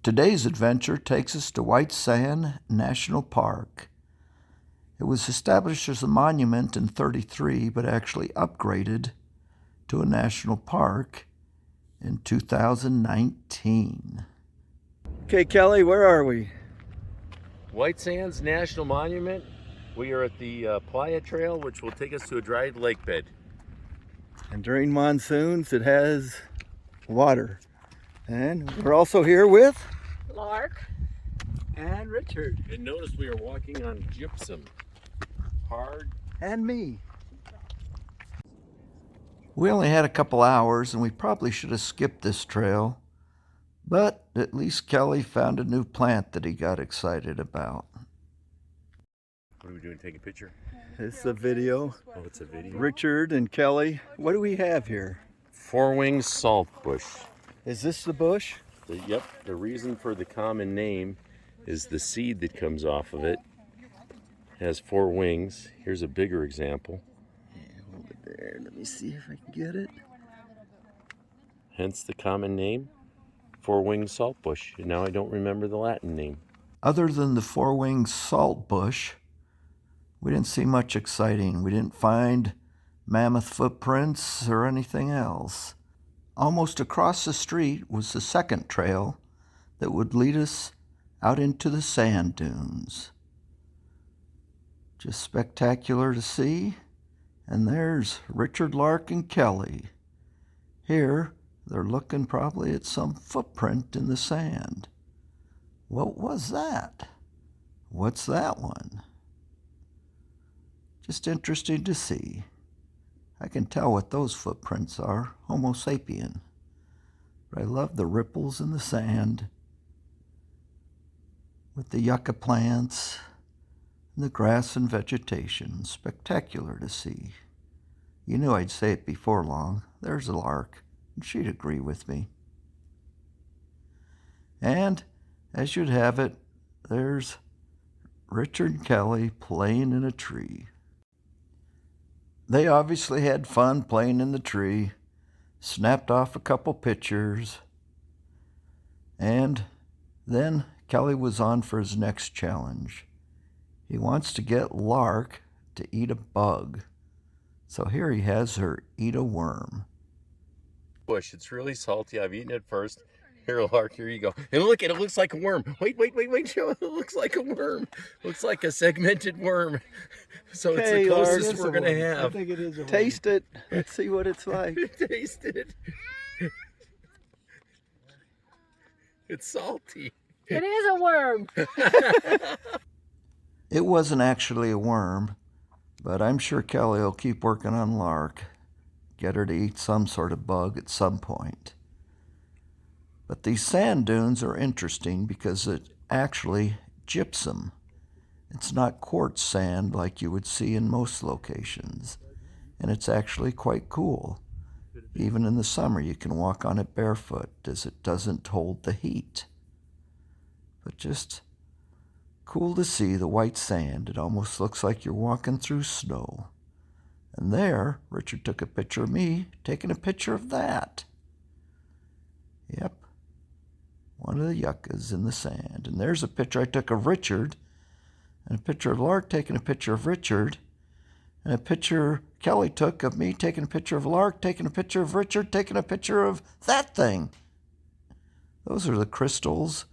Today's adventure takes us to White Sand National Park. It was established as a monument in '33, but actually upgraded to a national park in 2019. Okay, Kelly, where are we? White Sands National Monument. We are at the Playa Trail, which will take us to a dried lake bed. And during monsoons, it has water. And we're also here with Lark and Richard. And notice we are walking on gypsum. Hard. And me. We only had a couple hours and we probably should have skipped this trail, but at least Kelly found a new plant that he got excited about. What are we doing, take a picture? It's a video. Oh, it's a video. Richard and Kelly, what do we have here? Four-winged saltbush. Is this the bush? Yep, the reason for the common name is the seed that comes off of it has four wings. Here's a bigger example. Yeah, hold it there. Let me see if I can get it. Hence the common name, four-winged saltbush. And now I don't remember the Latin name. Other than the four-winged saltbush, we didn't see much exciting. We didn't find mammoth footprints or anything else. Almost across the street was the second trail that would lead us out into the sand dunes. Just spectacular to see. And there's Richard, Lark, and Kelly. Here, they're looking probably at some footprint in the sand. What was that? What's that one? Just interesting to see. I can tell what those footprints are, Homo sapien. But I love the ripples in the sand with the yucca plants and the grass and vegetation. Spectacular to see. You knew I'd say it before long. There's a lark, and she'd agree with me. And, as you'd have it, there's Richard and Kelly playing in a tree. They obviously had fun playing in the tree, snapped off a couple pictures, and then Kelly was on for his next challenge. He wants to get Lark to eat a bug. So here he has her eat a worm. Bush, it's really salty. I've eaten it first. Here, Lark, here you go. And look, it looks like a worm. Wait, show it. It looks like a worm. Looks like a segmented worm. So it's the closest we're going to have. I think it is a worm. Taste it. Let's see what it's like. Taste it. It's salty. It is a worm. It wasn't actually a worm, but I'm sure Kelly will keep working on Lark. Get her to eat some sort of bug at some point. But these sand dunes are interesting because it's actually gypsum. It's not quartz sand like you would see in most locations. And it's actually quite cool. Even in the summer you can walk on it barefoot as it doesn't hold the heat. But just cool to see the white sand. It almost looks like you're walking through snow. And there, Richard took a picture of me taking a picture of that. Yep. One of the yuccas in the sand. And there's a picture I took of Richard, and a picture of Lark taking a picture of Richard, and a picture Kelly took of me taking a picture of Lark, taking a picture of Richard, taking a picture of that thing. Those are the crystals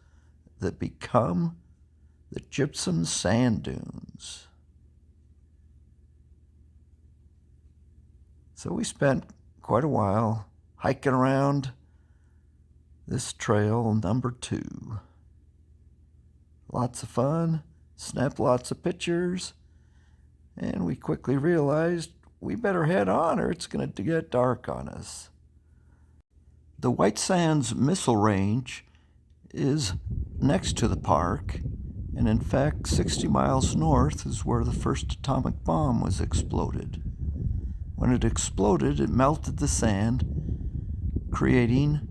that become the gypsum sand dunes. So we spent quite a while hiking around this trail number 2. Lots of fun, snapped lots of pictures, and we quickly realized we better head on or it's going to get dark on us. The White Sands Missile Range is next to the park, and in fact 60 miles north is where the first atomic bomb was exploded. When it exploded, it melted the sand, creating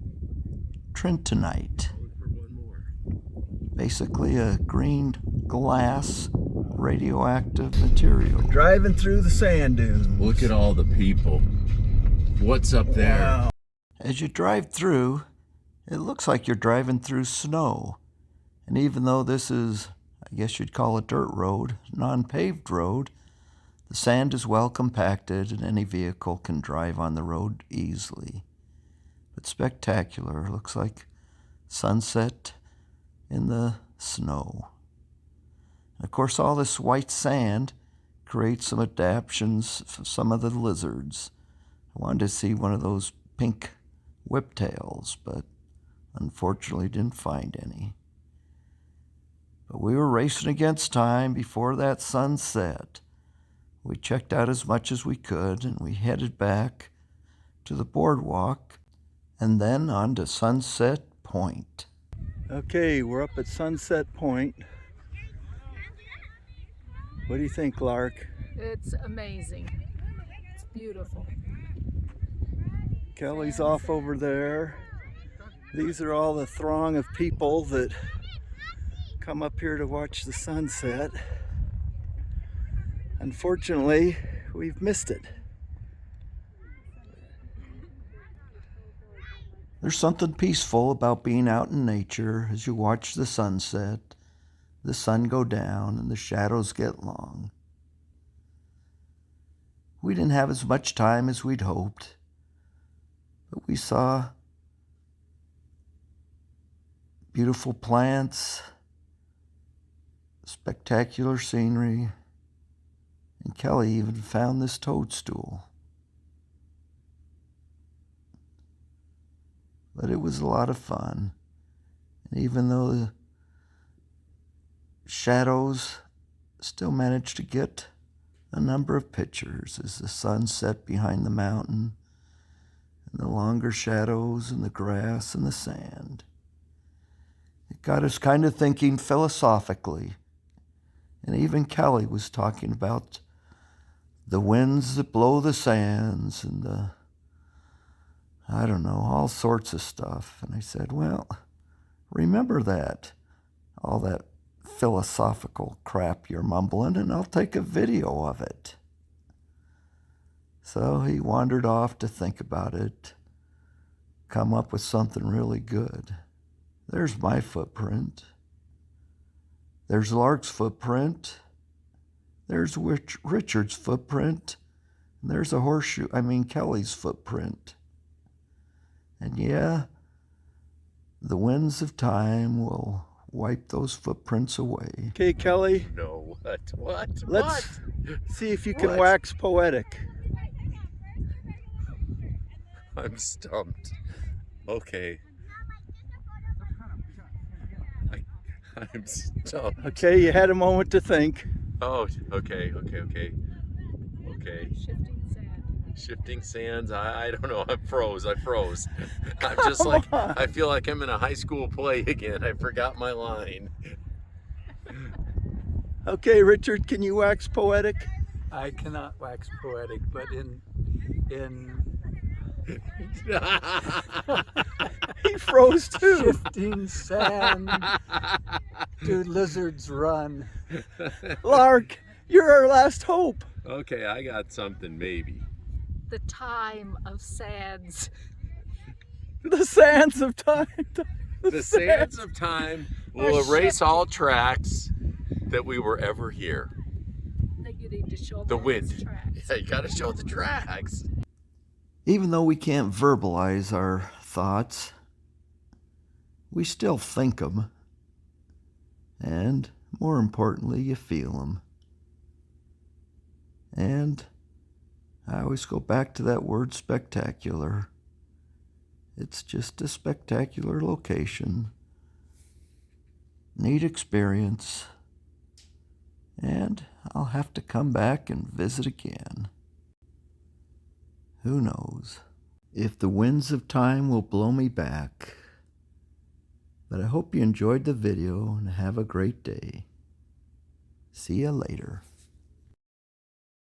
trintonite, basically a green glass radioactive material. Driving through the sand dunes. Look at all the people. What's up there? Wow. As you drive through, It looks like you're driving through snow. And even though this is, I guess you'd call it dirt road, non-paved road, the sand is well compacted and any vehicle can drive on the road easily. But spectacular. Looks like sunset in the snow. And of course, all this white sand creates some adaptations for some of the lizards. I wanted to see one of those pink whiptails, but unfortunately didn't find any. But we were racing against time before that sun set. We checked out as much as we could and we headed back to the boardwalk and then on to Sunset Point. Okay, we're up at Sunset Point. What do you think, Lark? It's amazing. It's beautiful. Kelly's off over there. These are all the throng of people that come up here to watch the sunset. Unfortunately, we've missed it. There's something peaceful about being out in nature as you watch the sunset, the sun go down, and the shadows get long. We didn't have as much time as we'd hoped, but we saw beautiful plants, spectacular scenery, and Kelly even found this toadstool. But it was a lot of fun. And even though the shadows still managed to get a number of pictures as the sun set behind the mountain and the longer shadows and the grass and the sand. It got us kind of thinking philosophically. And even Kelly was talking about the winds that blow the sands and the, I don't know, all sorts of stuff. And I said, well, remember that, all that philosophical crap you're mumbling, and I'll take a video of it. So he wandered off to think about it, come up with something really good. There's my footprint. There's Lark's footprint. There's Richard's footprint. And there's Kelly's footprint. And yeah, the winds of time will wipe those footprints away. Okay, Kelly. No, what? Let's see if you can What? wax Poetic. I'm stumped. Okay. I'm stumped. Okay, you had a moment to think. Oh, okay. Shifting sand. Shifting sands. I don't know. I froze. I'm just like, on. I feel like I'm in a high school play again. I forgot my line. Okay, Richard, can you wax Poetic? I cannot wax poetic, but in He froze too. shifting sand do lizards run. Lark, you're our last hope. Okay, I got something maybe. The time of sands. The sands of time. The sands of time will Or erase shifting. all tracks that we were ever here. I think you need to show The them wind. its tracks. Yeah, you gotta show the tracks. Even though we can't verbalize our thoughts, we still think them. And more importantly, you feel them. And I always go back to that word spectacular. It's just a spectacular location, neat experience, and I'll have to come back and visit again. Who knows if the winds of time will blow me back. But I hope you enjoyed the video and have a great day. See ya later.